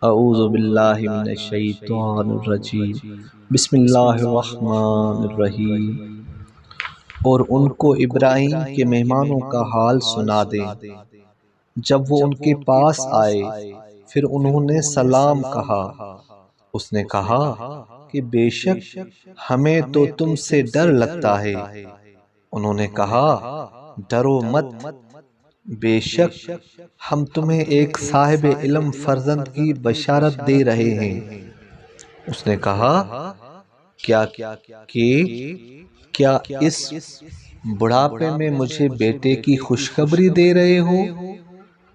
اعوذ باللہ من الشیطان الرجیم بسم اللہ الرحمن الرحیم۔ اور ان کو ابراہیم کے مہمانوں کا حال سنا دیں جب وہ ان کے پاس آئے، پھر انہوں نے سلام کہا۔ اس نے کہا کہ بے شک ہمیں تو تم سے ڈر لگتا ہے۔ انہوں نے کہا ڈرو مت، بے شک ہم تمہیں ایک صاحب علم فرزند کی بشارت دے رہے ہیں۔ اس نے کہا کیا اس بڑھاپے میں مجھے بیٹے کی خوشخبری دے رہے ہو؟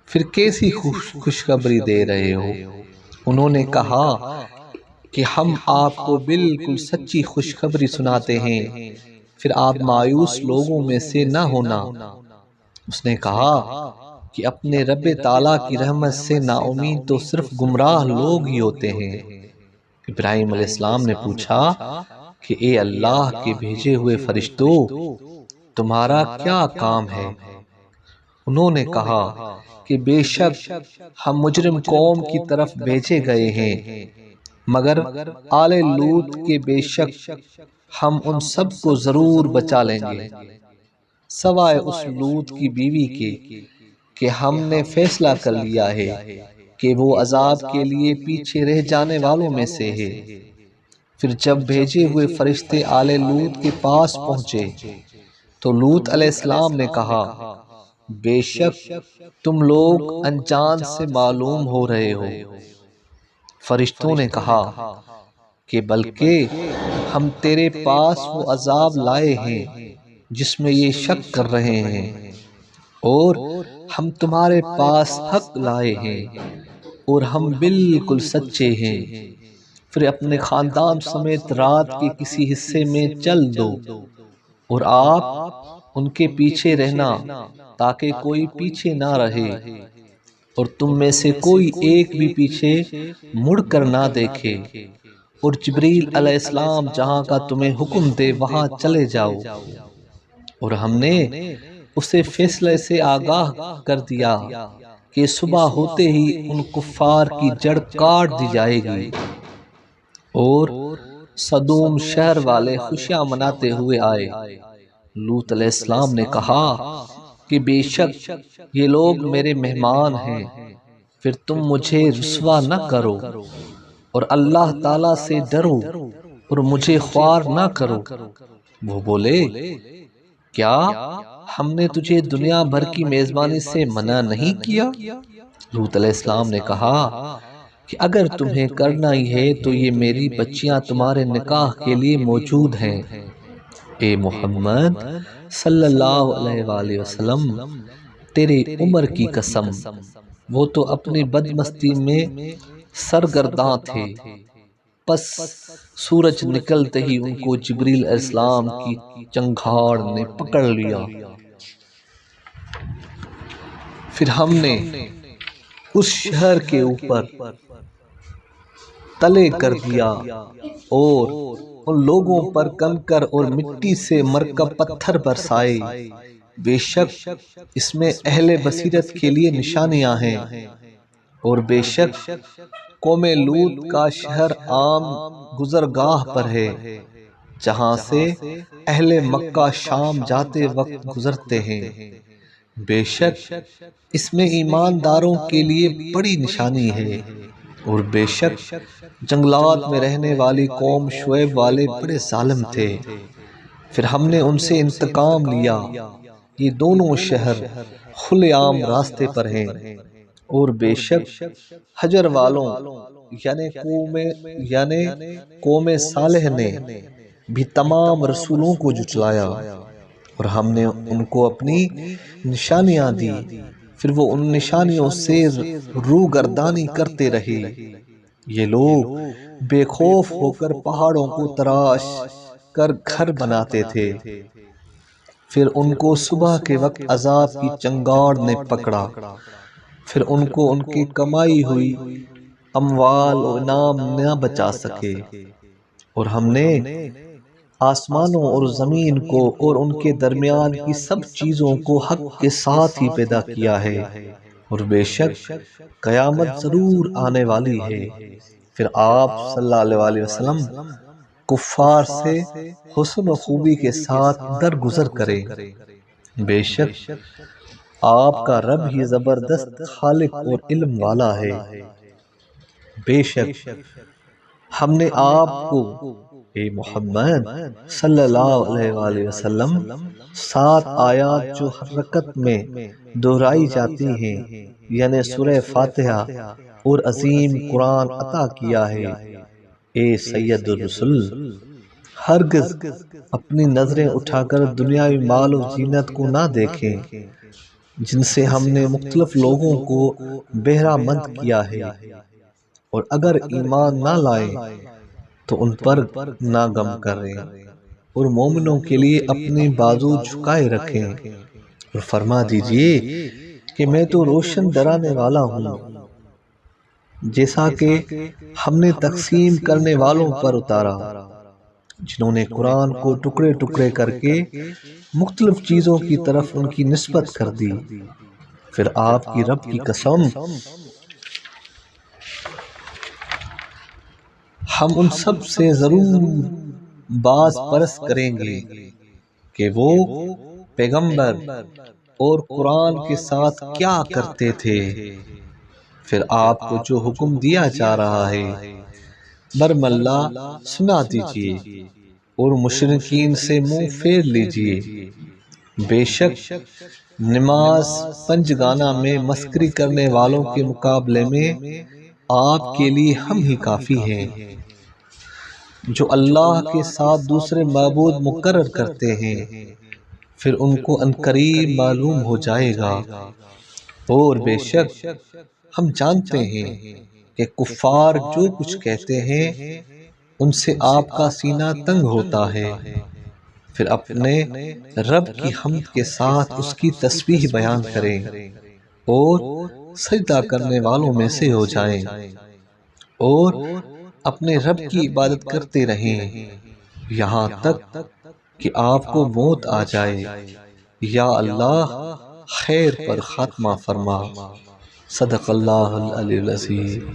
پھر کیسی خوشخبری دے رہے ہو؟ انہوں نے کہا کہ ہم آپ کو بالکل سچی خوشخبری سناتے ہیں، پھر آپ مایوس لوگوں میں سے نہ ہونا۔ اس نے کہا کہ اپنے رب تعالیٰ کی رحمت سے نا امید تو صرف گمراہ لوگ ہی ہوتے ہیں۔ ابراہیم علیہ السلام نے پوچھا کہ اے اللہ کے بھیجے ہوئے فرشتوں، تمہارا کیا کام ہے؟ انہوں نے کہا کہ بے شک ہم مجرم قوم کی طرف بھیجے گئے ہیں، مگر آل لوط کے بے شک ہم ان سب کو ضرور بچا لیں گے، سوائے اس لوط کی بیوی کے، کہ ہم نے فیصلہ کر لیا ہے کہ وہ عذاب کے لیے پیچھے رہ جانے والوں میں سے ہے۔ پھر جب بھیجے ہوئے فرشتے آل لوط کے پاس پہنچے تو لوط علیہ السلام نے کہا بے شک تم لوگ انجان سے معلوم ہو رہے ہو۔ فرشتوں نے کہا کہ بلکہ ہم تیرے پاس وہ عذاب لائے ہیں جس میں یہ شک کر رہے ہیں، اور ہم تمہارے پاس حق لائے ہیں، اور ہم بالکل سچے ہیں۔ پھر اپنے خاندان سمیت رات کے کسی حصے میں چل دو، اور آپ ان کے پیچھے رہنا تاکہ کوئی پیچھے نہ رہے، اور تم میں سے کوئی ایک بھی پیچھے مڑ کر نہ دیکھے، اور جبریل علیہ السلام جہاں کا تمہیں حکم دے وہاں چلے جاؤ۔ اور ہم نے اسے فیصلے سے آگاہ کر دیا کہ صبح ہوتے ہی ان کفار کی جڑ کاٹ دی جائے گی۔ اور صدوم شہر والے خوشیاں مناتے ہوئے آئے۔ لوط علیہ السلام نے کہا کہ بے شک یہ لوگ میرے مہمان ہیں، پھر تم مجھے رسوا نہ کرو، اور اللہ تعالیٰ سے ڈرو اور مجھے خوار نہ کرو۔ وہ بولے کیا ہم نے تجھے دنیا بھر کی میزبانی سے منع نہیں کیا؟ لوط علیہ السلام نے کہا کہ اگر تمہیں کرنا ہی ہے تو یہ میری بچیاں تمہارے نکاح کے لیے موجود ہیں۔ اے محمد صلی اللہ علیہ وآلہ وسلم، تیرے عمر کی قسم، وہ تو اپنی بدمستی میں سرگرداں تھے۔ پس سورج نکلتے ہی ان کو جبریل علیہ السلام کی چنگھاڑ نے پکڑ لیا۔ پھر ہم نے اس شہر کے اوپر تلے کر دیا، اور ان لوگوں پر کنکر اور مٹی سے مرکب پتھر برسائے۔ بے شک اس میں اہل بصیرت کے لیے نشانیاں ہیں۔ اور بے شک قوم لوط کا شہر عام گزرگاہ پر ہے، جہاں سے اہل مکہ شام جاتے وقت گزرتے ہیں۔ بے شک اس میں ایمانداروں کے لیے بڑی نشانی ہے۔ اور بے شک جنگلات میں رہنے والی قوم شعیب والے بڑے ظالم تھے، پھر ہم نے ان سے انتقام لیا۔ یہ دونوں شہر کھلے عام راستے پر ہیں۔ اور بے شک حجر والوں یعنی قوم صالح نے بھی تمام رسولوں کو جھٹلایا، اور ہم نے ان کو اپنی نشانیاں دی، پھر وہ ان نشانیوں سے روگردانی کرتے رہے۔ یہ لوگ بے خوف ہو کر پہاڑوں کو تراش کر گھر بناتے تھے، پھر ان کو صبح کے وقت عذاب کی چنگاڑ نے پکڑا، پھر ان کو ان کی کمائی ہوئی اموال و انعام نہ بچا سکے۔ اور ہم نے آسمانوں اور زمین کو اور ان کے درمیان کی سب چیزوں کو حق کے ساتھ ہی پیدا کیا ہے، اور بے شک قیامت ضرور آنے والی ہے۔ پھر آپ صلی اللہ علیہ وسلم کفار سے حسن و خوبی کے ساتھ درگزر کریں۔ بے شک آپ کا رب ہی زبردست خالق اور علم والا ہے۔ بے شک ہم نے آپ کو اے محمد صلی اللہ علیہ وآلہ وسلم 7 آیات جو ہر رکعت میں دہرائی جاتی ہیں یعنی سورہ فاتحہ اور عظیم قرآن عطا کیا ہے۔ اے سید الرسل، ہرگز اپنی نظریں اٹھا کر دنیاوی مال و زینت کو نہ دیکھیں جن سے ہم نے مختلف لوگوں کو بہرہ مند کیا ہے، اور اگر ایمان نہ لائیں تو ان پر نہ غم کریں اور مومنوں کے لیے اپنے بازو جھکائے رکھیں، اور فرما دیجئے کہ میں تو روشن ڈرانے والا ہوں، جیسا کہ ہم نے تقسیم کرنے والوں پر اتارا جنہوں نے قرآن کو ٹکڑے ٹکڑے کر کے مختلف چیزوں کی طرف ان کی نسبت کر دی۔ پھر آپ کی رب کی قسم ہم ان سب سے ضرور باز پرس کریں گے کہ وہ پیغمبر اور قرآن کے ساتھ کیا کرتے تھے۔ پھر آپ کو جو حکم دیا جا رہا ہے برم اللہ سنا دیجئے اور مشرکین سے منہ پھیر لیجئے۔ بے شک نماز پنجگانہ میں مسکری کرنے والوں کے مقابلے میں آپ کے لیے ہم ہی کافی ہیں۔ جو اللہ کے ساتھ دوسرے معبود مقرر کرتے ہیں پھر ان کو عنقریب معلوم ہو جائے گا، اور بے شک ہم جانتے ہیں کہ کفار جو کچھ کہتے ہیں ان سے آپ کا سینہ تنگ ہوتا ہے۔ پھر اپنے رب کی حمد کے ساتھ اس کی تسبیح بیان کریں اور سجدہ کرنے والوں میں سے ہو جائیں، اور اپنے رب کی عبادت کرتے رہیں یہاں تک کہ آپ کو موت آ جائے۔ یا اللہ خیر پر خاتمہ فرما۔ صدق اللہ العلی العظیم۔